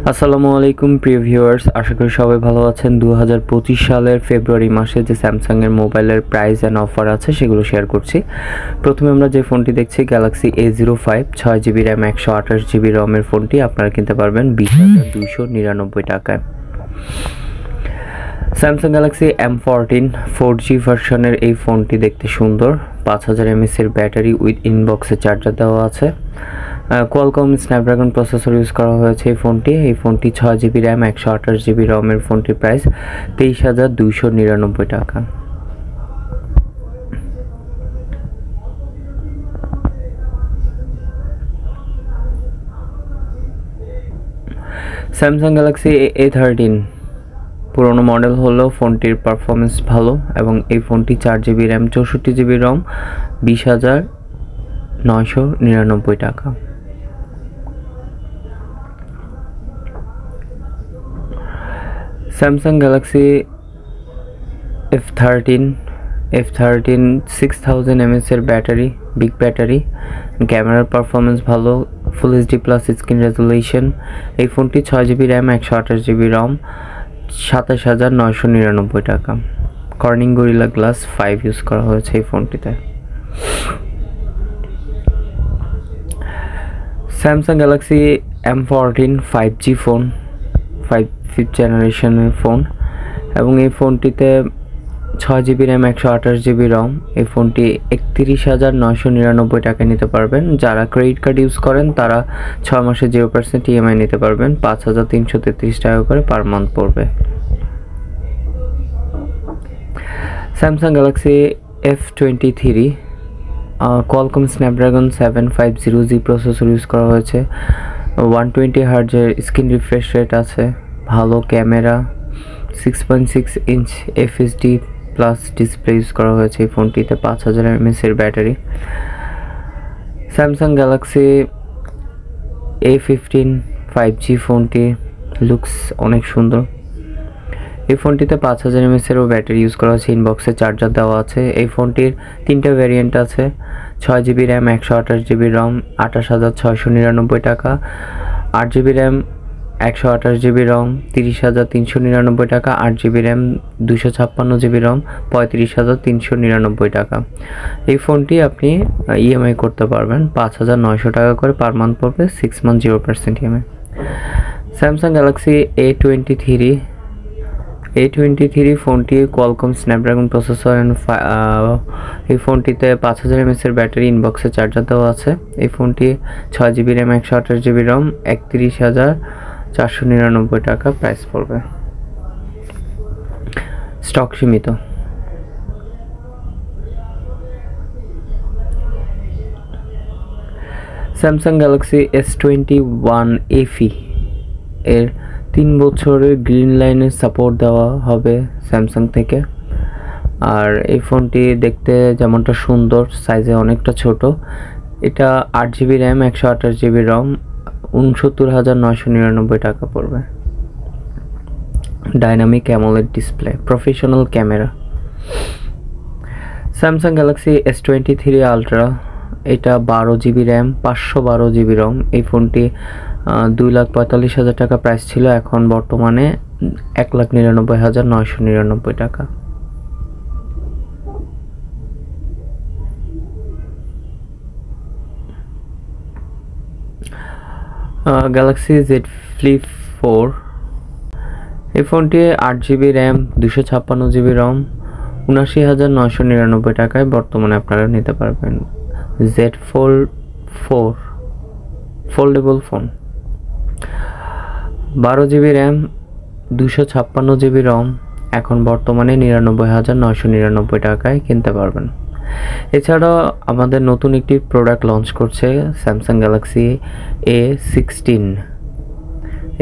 আসসালামু আলাইকুম প্রিয় ভিউয়ার্স, আশা করি সবাই ভালো আছেন। 2025 সালের ফেব্রুয়ারি মাসে যে স্যামসাং এর মোবাইলের প্রাইস অ্যান্ড অফার আছে সেগুলো শেয়ার করছি। প্রথমে আমরা যে ফোনটি দেখছি Galaxy A05 6GB RAM 128GB রমের ফোনটি আপনারা কিনতে পারবেন 20,299 টাকায়। স্যামসাং গ্যালাক্সি M14 4G ভার্সনের এই ফোনটি দেখতে সুন্দর। 5000 mAh এর ব্যাটারি উইথ ইনবক্সে চার্জার দেওয়া আছে। কোয়ালকম স্ন্যাপড্রাগন প্রসেসর ইউজ করা হয়েছে এই ফোনটি 6GB র্যাম 128GB রমের ফোনটির প্রাইস 23,299 টাকা। স্যামসাং গ্যালাক্সি A13 পুরনো মডেল হলেও ফোনটির পারফরমেন্স ভালো এবং এই ফোনটি 4GB র্যাম 64GB রম 20,999 টাকা। স্যামসাং গ্যালাক্সি F13 6000 mAh এর ব্যাটারি, বিগ ব্যাটারি, ক্যামেরার পারফরমেন্স ভালো, full HD plus screen resolution. এই ফোনটি 6GB র্যাম 128GB রম 27,999 টাকা। কর্নিং গরিলা গ্লাস 5 ইউজ করা হয়েছে এই ফোনটিতে। Samsung Galaxy M14 5G phone, 5th জেনারেশনের ফোন এবং এই ফোনটিতে 6GB র্যাম 128GB রম। এই ফোনটি 31,999 টাকায় নিতে পারবেন। যারা ক্রেডিট কার্ড ইউজ করেন তারা 6 মাসে 0% EMI নিতে পারবেন। 5,333 টাকা করে পার মান্থ পড়বে। Samsung Galaxy F23 Qualcomm Snapdragon 750G processor use করা হয়েছে। 120 Hz স্ক্রিন রিফ্রেশ রেট আছে, ভালো camera, 6.6 inch FHD plus display use করা হয়েছে এই ফোনটিতে। 5000 mAh এর battery. Samsung Galaxy A15 5G ফোনটি লুকস অনেক সুন্দর। এই ফোনটিতে 5000 mAh এর ব্যাটারি ইউজ করা হয়েছে, ইনবক্সে চার্জার দেওয়া আছে। এই ফোনটির 3টা ভ্যারিয়েন্ট আছে, 6GB র্যাম 128GB রম 28,699 টাকা, 8GB র্যাম 128GB রম 30,399 টাকা, 8GB র্যাম 256GB রম 35,399 টাকা। এই ফোনটি আপনি EMI করতে পারবেন, 5,900 টাকা করে পার মান্থ পড়বে, 6 month 0% EMI। Samsung Galaxy A23 ফোনটি কোয়ালকম স্ন্যাপড্রাগন প্রসেসর এই ফোনটিতে 5000 mAh এর ব্যাটারি, ইনবক্সে চার্জার দেওয়া আছে। এই ফোনটি 6GB র্যাম 128GB রম 31,499 টাকা প্রাইস পড়বে। স্টক সীমিত। স্যামসাং গ্যালাক্সি S21 FE এর 3 বছরের গ্রিন লাইনের সাপোর্ট দেওয়া হবে স্যামসাং থেকে। আর এই ফোনটি দেখতে যেমনটা সুন্দর, সাইজে অনেকটা ছোট। এটা 8GB র্যাম 128GB রম 69,999 টাকা পড়বে। Dynamic AMOLED display, professional camera. Samsung Galaxy S23 ultra, এটা 12GB র্যাম 512GB রম। এই ফোনটি 2,45,000 টাকা প্রাইস ছিল, এখন বর্তমানে 1,99,999 টাকা। গ্যালাক্সি Z Flip 4, এই ফোনটি 8GB র্যাম 256GB রম 79,999 টাকায় বর্তমানে আপনারা নিতে পারবেন। Z Fold 4 foldable phone, 12GB RAM 256GB রম, এখন বর্তমানে 99,999 টাকায় কিনতে পারবেন। এছাড়াও আমাদের নতুন একটি প্রোডাক্ট লঞ্চ করছে স্যামসাং গ্যালাক্সি A16।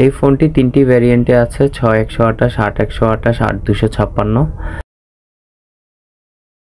এই ফোনটি 3টি ভ্যারিয়েন্টে আছে, 6128, 8128, 8256।